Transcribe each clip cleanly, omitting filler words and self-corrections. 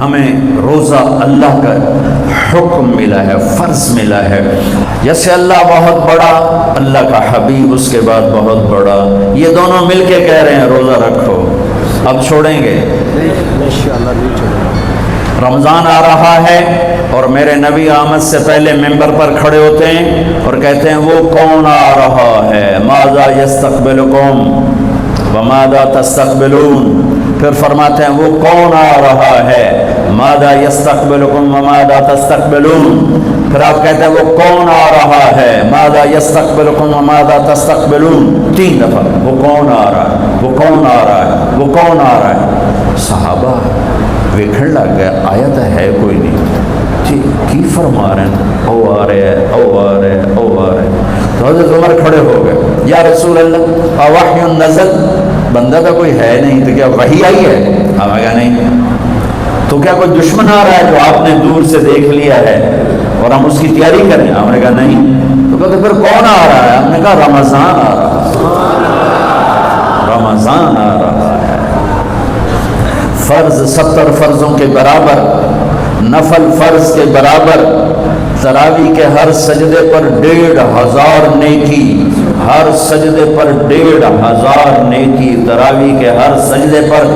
ہمیں روزہ اللہ کا حکم ملا ہے، فرض ملا ہے۔ جیسے اللہ بہت بڑا، اللہ کا حبیب اس کے بعد بہت بڑا، یہ دونوں مل کے کہہ رہے ہیں روزہ رکھو۔ اب چھوڑیں گے؟ رمضان آ رہا ہے اور میرے نبی آمد سے پہلے ممبر پر کھڑے ہوتے ہیں اور کہتے ہیں وہ کون آ رہا ہے، ماذا یستقبلکم وماذا تستقبلون۔ پھر فرماتے ہیں وہ کون آ رہا ہے، ماذا یستقبلکم وماذا تستقبلون۔ پھر آپ کہتے ہیں وہ کون آ رہا ہے، ماذا یستقبلکم وماذا تستقبلون، 3 دفعہ وہ کون آ رہا ہے، وہ کون آ رہا ہے، وہ کون آ رہا ہے۔ صحابہ ویکھن لگ گئے آیت ہے کوئی نہیں، کی فرما رہے ہیں، او آ رہے ہیں، او آ رہے ہیں، او آ رہے ہیں۔ تو حضرت عمر کھڑے ہو گئے، یا رسول اللہ اوحی نزل، بندہ تو کوئی ہے نہیں، تو کیا وحی آئی ہے؟ ہم نے کہا نہیں۔ تو کیا کوئی دشمن آ رہا ہے جو آپ نے دور سے دیکھ لیا ہے اور ہم اس کی تیاری کریں؟ ہم نے کہا نہیں۔ تو کہتے پھر کون آ رہا ہے؟ ہم نے کہا رمضان آ رہا ہے، رمضان آ رہا ہے۔ فرض 70 فرضوں کے برابر، نفل فرض کے برابر، تراویح کے ہر سجدے پر 1500 نیکی، ہر سجدے پر 1500 نیکی، تراویح کے ہر سجدے پر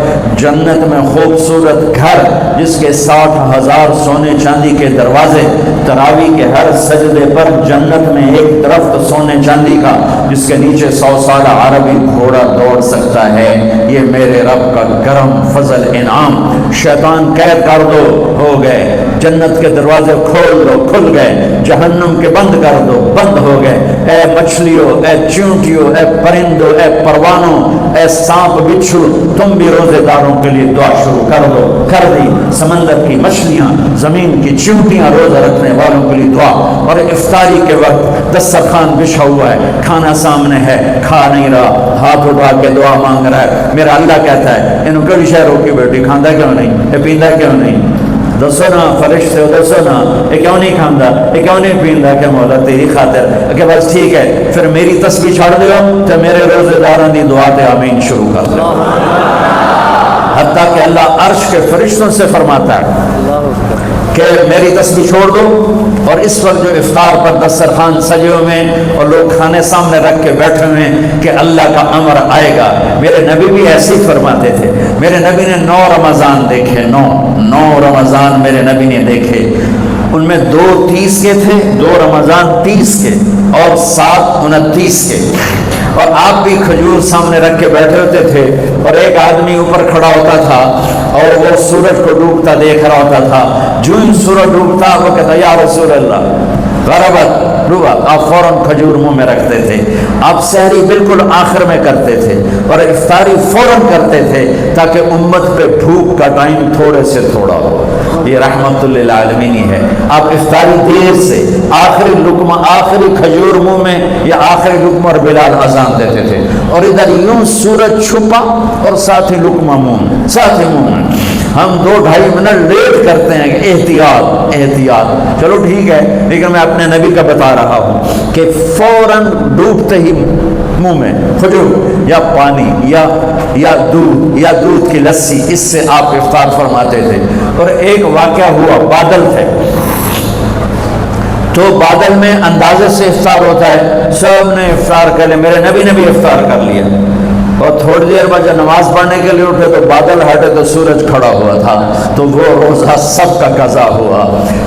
جنت میں خوبصورت گھر جس کے 60,000 سونے چاندی کے دروازے، تراویح کے ہر سجدے پر جنت میں ایک درخت سونے چاندی کا جس کے نیچے 100 سال عربی گھوڑا دوڑ سکتا ہے۔ یہ میرے رب کا کرم فضل انعام۔ شیطان قید کر دو، ہو گئے، جنت کے دروازے کھول دو، کھل گئے، جہنم کے بند کر دو، بند ہو گئے۔ اے مچھلیوں، اے چیونٹیوں، اے پرندوں، اے پروانوں، اے سانپ بچھو، تم بھی روزے داروں کے لیے دعا شروع کر دو، کر دی۔ سمندر کی مچھلیاں، زمین کی چیونٹیاں روزہ رکھنے والوں کے لیے دعا۔ اور افطاری کے وقت دسترخوان بچھا ہوا ہے، کھانا سامنے ہے، کھا نہیں رہا، ہاتھ اٹھا کے دعا مانگ رہا ہے۔ میرا اللہ کہتا ہے انہوں کڑی شہروں کی بیٹی کھاندہ کیوں نہیں، یہ پیندہ کیوں نہیں؟ دسو نا فرشتے ہو، دسو نا یہ کیوں نہیں کھاندہ، یہ کیوں نہیں پیندہ؟ کہ مولا تیری خاطر کہ بس ٹھیک ہے، پھر میری تسبیح چھاڑ دیو تو میرے روزے داران دی دعا تے آمین شروع کر دو۔ حتیٰ کہ اللہ عرش کے فرشتوں سے فرماتا ہے کہ میری تسبیح چھوڑ دو، اور اس وقت جو افطار پر دسترخوان سجے ہوئے ہیں اور لوگ کھانے سامنے رکھ کے بیٹھے ہوئے ہیں کہ اللہ کا امر آئے گا۔ میرے نبی بھی ایسے ہی فرماتے تھے۔ میرے نبی نے 9 رمضان دیکھے، 9 رمضان میرے نبی نے دیکھے۔ ان میں 2 30 کے تھے، 2 رمضان 30 کے اور 7 29 کے۔ اور آپ بھی کھجور سامنے رکھ کے بیٹھے ہوتے تھے، اور ایک آدمی اوپر کھڑا ہوتا تھا اور وہ سورج کو ڈوبتا دیکھ رہا ہوتا تھا۔ جو ہی سورج ڈوبتا وہ کہتا یا رسول اللہ غربت ڈوبا، آپ فوراً کھجور منہ میں رکھتے تھے۔ آپ سحری بالکل آخر میں کرتے تھے اور افطاری فوراً کرتے تھے تاکہ امت پہ بھوک کا ٹائم تھوڑے سے تھوڑا ہو۔ یہ رحمت للعالمین ہے۔ آپ افطاری دیر سے، آخری لقمہ، آخری کھجور منہ میں یا آخری لقمہ، اور بلال اذان دیتے تھے، اور ادھر یوں سورج چھپا اور ساتھ ہی لقمہ منہ، ساتھ ہی منہ۔ ہم 2-2.5 منٹ لیٹ کرتے ہیں کہ احتیاط احتیاط، چلو ٹھیک ہے، لیکن میں اپنے نبی کا بتا رہا ہوں کہ فوراً ڈوبتے ہی منہ میں کھجور یا پانی یا دودھ کی لسی، اس سے آپ افطار فرماتے تھے۔ اور ایک واقعہ ہوا، بادل تھے تو بادل میں اندازے سے افطار ہوتا ہے، سب نے افطار کر لیا، میرے نبی نے بھی افطار کر لیا۔ اور تھوڑی دیر بعد جب نماز پڑھنے کے لیے اٹھے تو بادل ہٹے تو سورج کھڑا ہوا تھا، تو وہ روزہ سب کا قضا ہوا۔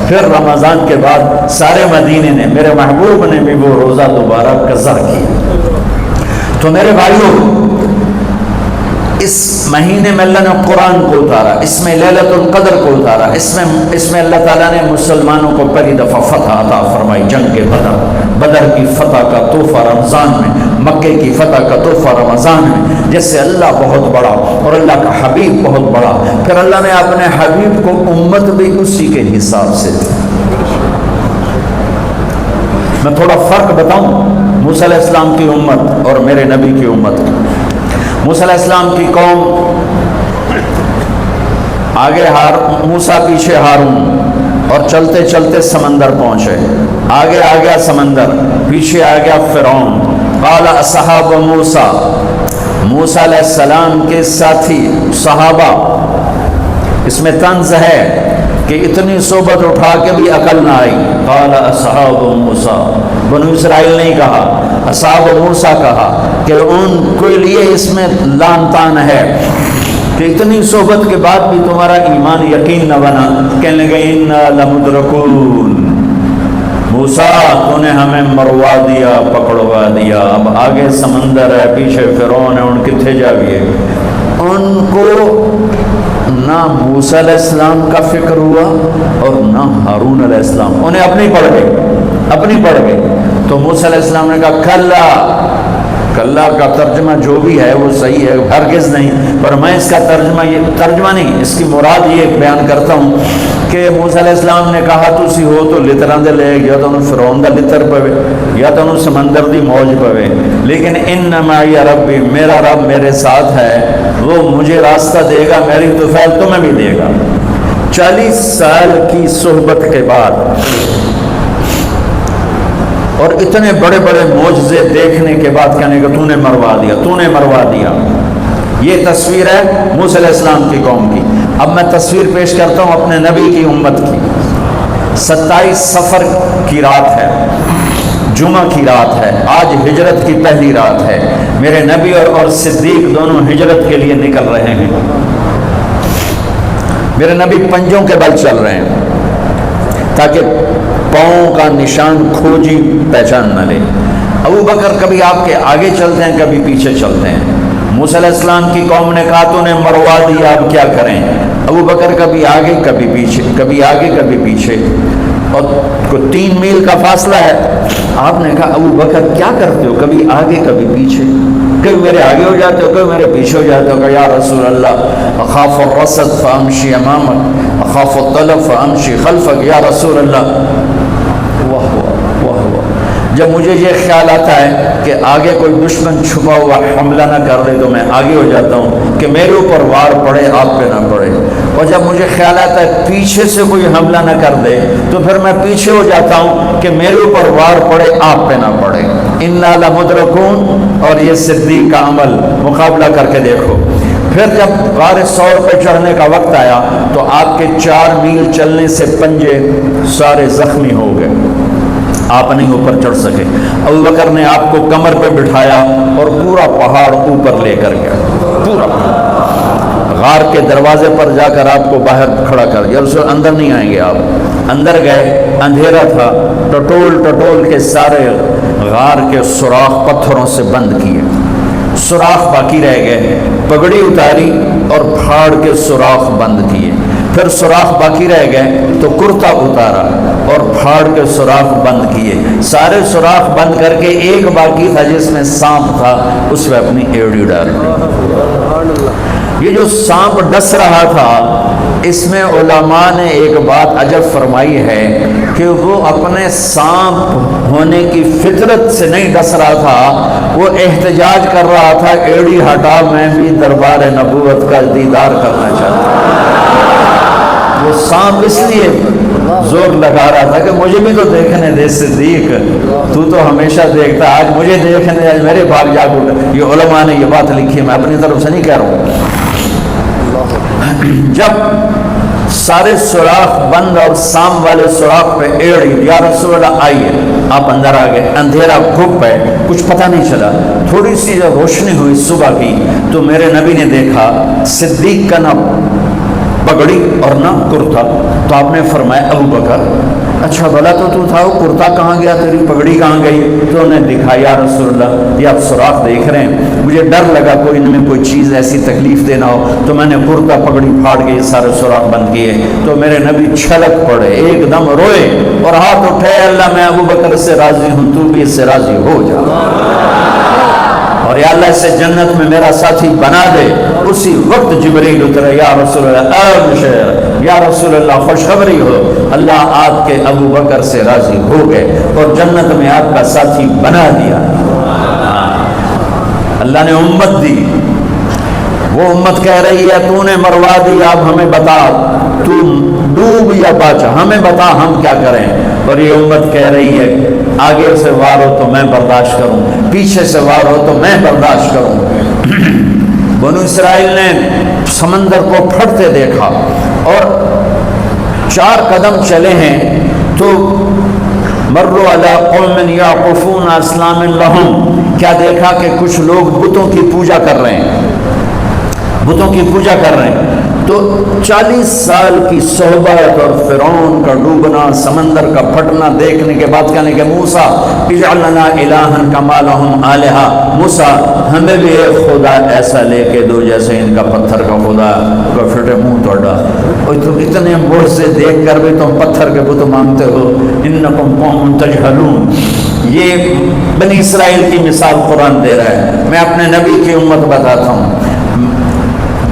پھر رمضان کے بعد سارے مدینے نے، میرے محبوب نے بھی وہ روزہ دوبارہ قضا کیا۔ تو میرے بھائیوں، اس مہینے میں اللہ نے قرآن کو اتارا، اس میں لیلۃ القدر کو اتارا، اس میں اللہ تعالیٰ نے مسلمانوں کو پہلی دفعہ فتح عطا فرمائی، جنگ کے بدر کی فتح کا تحفہ رمضان میں، مکے کی فتح کا تحفہ رمضان میں، جس سے اللہ بہت بڑا اور اللہ کا حبیب بہت بڑا۔ پھر اللہ نے اپنے حبیب کو امت بھی اسی کے حساب سے دی۔ میں تھوڑا فرق بتاؤں موسیٰ علیہ السلام کی امت اور میرے نبی کی امت۔ موسیٰ علیہ السلام کی قوم آگے موسیٰ پیچھے ہارون، اور چلتے چلتے سمندر پہنچے، آگے آ گیا سمندر، پیچھے آ گیا فرعون۔ قال اصحاب موسیٰ علیہ السلام کے ساتھی صحابہ اس میں طنز ہے کہ اتنی صحبت اٹھا کے بھی عقل نہ آئی. قال اصحاب موسیٰ، بنو اسرائیل نہیں کہا، اصحاب موسیٰ کہا، کہ ان کے لیے اس میں لان تان ہے کہ اتنی صحبت کے بعد بھی تمہارا ایمان یقین نہ بنا. کہنے لگے انا لمدرکون، موسیٰ تو نے ہمیں مروا دیا، پکڑوا دیا، اب آگے سمندر ہے، پیچھے فرعون ہے، ان کتنے جاویے. ان کو نہ موسیٰ علیہ السلام کا فکر ہوا اور نہ ہارون علیہ السلام، انہیں اپنی پڑھ گئے. تو موسیٰ علیہ السلام نے کہا کلا کا ترجمہ جو بھی ہے وہ صحیح ہے، ہرگز نہیں، پر میں اس کا ترجمہ نہیں، اس کی مراد یہ بیان کرتا ہوں کہ موسیٰ علیہ السلام نے کہا تسی ہو تو لتراں دے لے یا تو انہوں فرعون دا لتر پوے یا تو انہوں سمندر دی موج پوے، لیکن ان معی ربی، میرا رب میرے ساتھ ہے، وہ مجھے راستہ دے گا، میری طفیل تمہیں بھی دے گا. 40 سال کی صحبت کے بعد اور اتنے بڑے بڑے معجزے دیکھنے کے بعد کہنے کہ تو نے مروا دیا. یہ تصویر ہے موسیٰ علیہ السلام کی قوم کی. اب میں تصویر پیش کرتا ہوں اپنے نبی کی امت کی. 27 صفر کی رات ہے، جمعہ کی رات ہے، آج ہجرت کی پہلی رات ہے. میرے نبی اور صدیق دونوں ہجرت کے لیے نکل رہے ہیں. میرے نبی پنجوں کے بل چل رہے ہیں تاکہ پاؤں کا نشان کھوجی پہچان نہ لے. ابو بکر کبھی آپ کے آگے چلتے ہیں، کبھی پیچھے چلتے ہیں. موسیٰ علیہ السلام کی قوم نے کہا تو نے مروا دیا، اب کیا کریں. ابو بکر کبھی آگے کبھی پیچھے، کبھی آگے کبھی پیچھے، اور 3 میل کا فاصلہ ہے. آپ نے کہا ابو بکر کیا کرتے ہو، کبھی آگے کبھی پیچھے، کبھی میرے آگے ہو جاتے ہو، کبھی میرے پیچھے ہو جاتے ہو. کہ یا رسول اللہ اخاف الرصد فامشی امامک اخاف الطلب فامشی خلفک. یا رسول اللہ، جب مجھے یہ خیال آتا ہے کہ آگے کوئی دشمن چھپا ہوا حملہ نہ کر لے تو میں آگے ہو جاتا ہوں کہ میرے اوپر وار پڑے، آپ پہ نہ پڑے. اور جب مجھے خیال آتا ہے پیچھے سے کوئی حملہ نہ کر دے تو پھر میں پیچھے ہو جاتا ہوں کہ میرے اوپر وار پڑے، آپ پہ نہ پڑے. انا لمدرکون. اور یہ صدیق کا عمل مقابلہ کر کے دیکھو. پھر جب غار ثور پہ چڑھنے کا وقت آیا تو آپ کے 4 میل چلنے سے پنجے سارے زخمی ہو گئے، آپ نہیں اوپر چڑھ سکے. ابو بکر نے آپ کو کمر پہ بٹھایا اور پورا پہاڑ اوپر لے کر گیا. پورا غار کے دروازے پر جا کر آپ کو باہر کھڑا کر دیا. رسول اندر نہیں آئیں گے. آپ اندر گئے، اندھیرا تھا، ٹٹول کے سارے غار کے سوراخ پتھروں سے بند کیے، سوراخ باقی رہ گئے. پگڑی اتاری اور پھاڑ کے سوراخ بند کیے. پھر سوراخ باقی رہ گئے تو کرتا اتارا اور پھاڑ کے سوراخ بند کیے. سارے سوراخ بند کر کے ایک باقی تھا جس میں سانپ تھا، اس میں اپنی ایڑی ڈال دی. یہ جو سانپ ڈس رہا تھا، اس میں علماء نے ایک بات عجب فرمائی ہے کہ وہ اپنے سانپ ہونے کی فطرت سے نہیں ڈس رہا تھا، وہ احتجاج کر رہا تھا ایڑی ہٹا، میں بھی دربار نبوت کا دیدار کرنا چاہتا ہوں. وہ سانپ اس لیے زور لگا رہا تھا کہ مجھے بھی تو دیکھنے دے صدیق، تو ہمیشہ دیکھتا، آج مجھے دیکھنے، آج میرے بھاگ جاگ اٹھا. یہ علماء نے یہ بات لکھی ہے، میں اپنی طرف سے نہیں کہہ رہا ہوں. جب سارے سوراخ بند اور سام والے سوراخ پہ ایڑی، یا رسول اللہ آئیے، آپ اندر آ گئے. اندھیرا گھپ ہے، کچھ پتہ نہیں چلا. تھوڑی سی جب روشنی ہوئی صبح کی تو میرے نبی نے دیکھا صدیق کا نہ پگڑی اور نہ کرتا. تو آپ نے فرمایا ابو بکر اچھا بھلا تو تھا، وہ کرتا کہاں گیا، تیری پگڑی کہاں گئی؟ تو انہیں دکھایا یا رسول اللہ یہ آپ سوراخ دیکھ رہے ہیں، مجھے ڈر لگا کوئی ان میں کوئی چیز ایسی تکلیف دینا ہو، تو میں نے کرتا پگڑی پھاڑ کے یہ سارے سوراخ بند کیے. تو میرے نبی چھلک پڑے، ایک دم روئے اور ہاتھ اٹھے، اللہ میں ابو بکر سے راضی ہوں، تو بھی اس سے راضی ہو جا، اور یا اللہ اسے جنت میں میرا ساتھی بنا دے. اسی وقت جبریل اترے، یا رسول اللہ ابشر، یا رسول اللہ خوشخبری ہو، اللہ آپ کے ابو بکر سے راضی ہو گئے اور جنت میں آپ کا ساتھی بنا دیا. اللہ نے امت دی، وہ امت کہہ رہی ہے تو نے مروا دی، اب ہمیں بتا تو ڈوب یا بچا، ہمیں بتا ہم کیا کریں. اور یہ امت کہہ رہی ہے آگے سے وار ہو تو میں برداشت کروں، پیچھے سے وار ہو تو میں برداشت کروں. بنو اسرائیل نے سمندر کو پھٹتے دیکھا، اور 4 قدم چلے ہیں تو مروا علی قوم یعقفون اصنام لہم، کیا دیکھا کہ کچھ لوگ بتوں کی پوجا کر رہے ہیں، بتوں کی پوجا کر رہے ہیں۔ تو 40 سال کی صحبت اور فرعون کا ڈوبنا، سمندر کا پھٹنا دیکھنے کے بعد کہنے کہ موسیٰ اجعل لنا الہا کما لہم آلہہ، موسیٰ ہمیں بھی ایک خدا ایسا لے کے دو جیسے ان کا پتھر کا خدا کا پھٹے منہ توڑا، اور تم اتنے بوجھ سے دیکھ کر بھی تم پتھر کے بت مانگتے ہو، انکم قوم تجہلون۔ یہ بنی اسرائیل کی مثال قرآن دے رہا ہے۔ میں اپنے نبی کی امت بتاتا ہوں،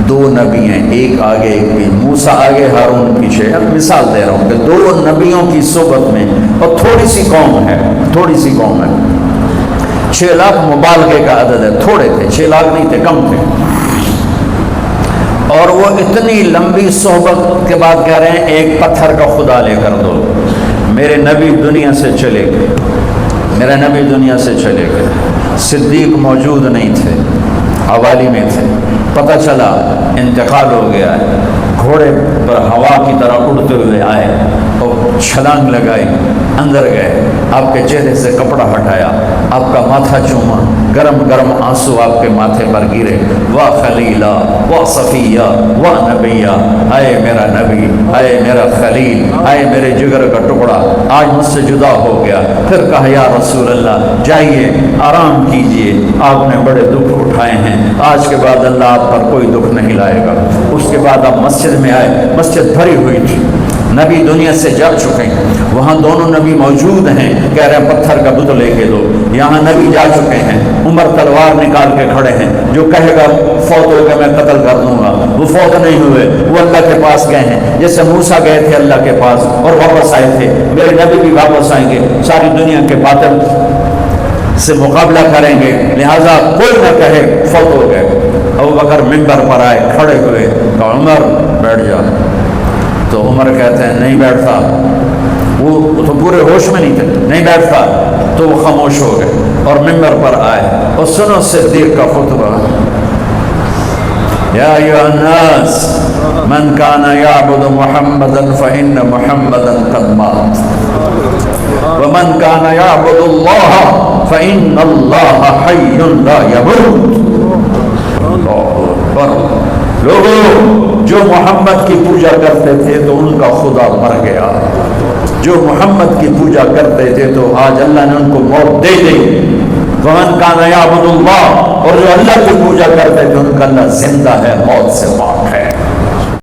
2 نبی ہیں، ایک آگے ایک بھی، موسیٰ آگے ہارون پیچھے۔ اب مثال دے رہا ہوں کہ 2 نبیوں کی صحبت میں، اور تھوڑی سی قوم ہے، تھوڑی سی قوم ہے، 6 لاکھ مبالغے کا عدد ہے، تھوڑے تھے، 6 لاکھ نہیں تھے، کم تھے، اور وہ اتنی لمبی صحبت کے بعد کہہ رہے ہیں ایک پتھر کا خدا لے کر دو۔ میرے نبی دنیا سے چلے گئے، میرے نبی دنیا سے چلے گئے، صدیق موجود نہیں تھے، حوالی میں تھے، پتہ چلا انتقال ہو گیا ہے، گھوڑے پر ہوا کی طرح اڑتے ہوئے آئے اور چھلانگ لگائی، اندر گئے، آپ کے چہرے سے کپڑا ہٹایا، آپ کا ماتھا چوما، گرم گرم آنسو آپ کے ماتھے پر گرے، واہ خلیلہ واہ صفیہ واہ نبیہ، اے میرا نبی، اے میرا خلیل، اے میرے جگر کا ٹکڑا، آج مجھ سے جدا ہو گیا۔ پھر کہا یا رسول اللہ جائیے آرام کیجئے، آپ نے بڑے دکھ اٹھائے ہیں، آج کے بعد اللہ آپ پر کوئی دکھ نہیں لائے گا۔ اس کے بعد آپ مسجد میں آئے، مسجد بھری ہوئی تھی، نبی دنیا سے جا چکے ہیں، وہاں دونوں نبی موجود ہیں، کہہ رہے ہیں پتھر کا بت لے کے دو، یہاں نبی جا چکے ہیں، عمر تلوار نکال کے کھڑے ہیں، جو کہے گا فوت ہو کے میں قتل کر دوں گا، وہ فوت نہیں ہوئے، وہ اللہ کے پاس گئے ہیں، جیسے موسیٰ گئے تھے اللہ کے پاس اور واپس آئے تھے، میرے نبی بھی واپس آئیں گے، ساری دنیا کے باطل سے مقابلہ کریں گے، لہٰذا کوئی نہ کہے فوت ہو گئے۔ ابوبکر ممبر پر آئے، کھڑے ہوئے، کہا عمر بیٹھ جا، تو عمر کہتے ہیں نہیں بیٹھتا، وہ تو پورے ہوش میں نہیں تھے، نہیں بیٹھتا، تو وہ خاموش ہو گئے اور ممبر پر آئے، اور سنو صدیق کا خطبہ، یا ایھا الناس من کان یعبد محمدا فإن محمدا قد مات ومن کان یعبد اللہ فإن اللہ حی لا یموت۔ اللہ اکبر۔ لوگوں، جو محمد کی پوجا کرتے تھے تو ان کا خدا مر گیا، جو محمد کی پوجا کرتے تھے تو آج اللہ نے ان کو موت دے دی۔ ومن کان یعبد اللہ، اور جو اللہ کی پوجا کرتے تھے ان کا اللہ زندہ ہے، موت سے پاک ہے۔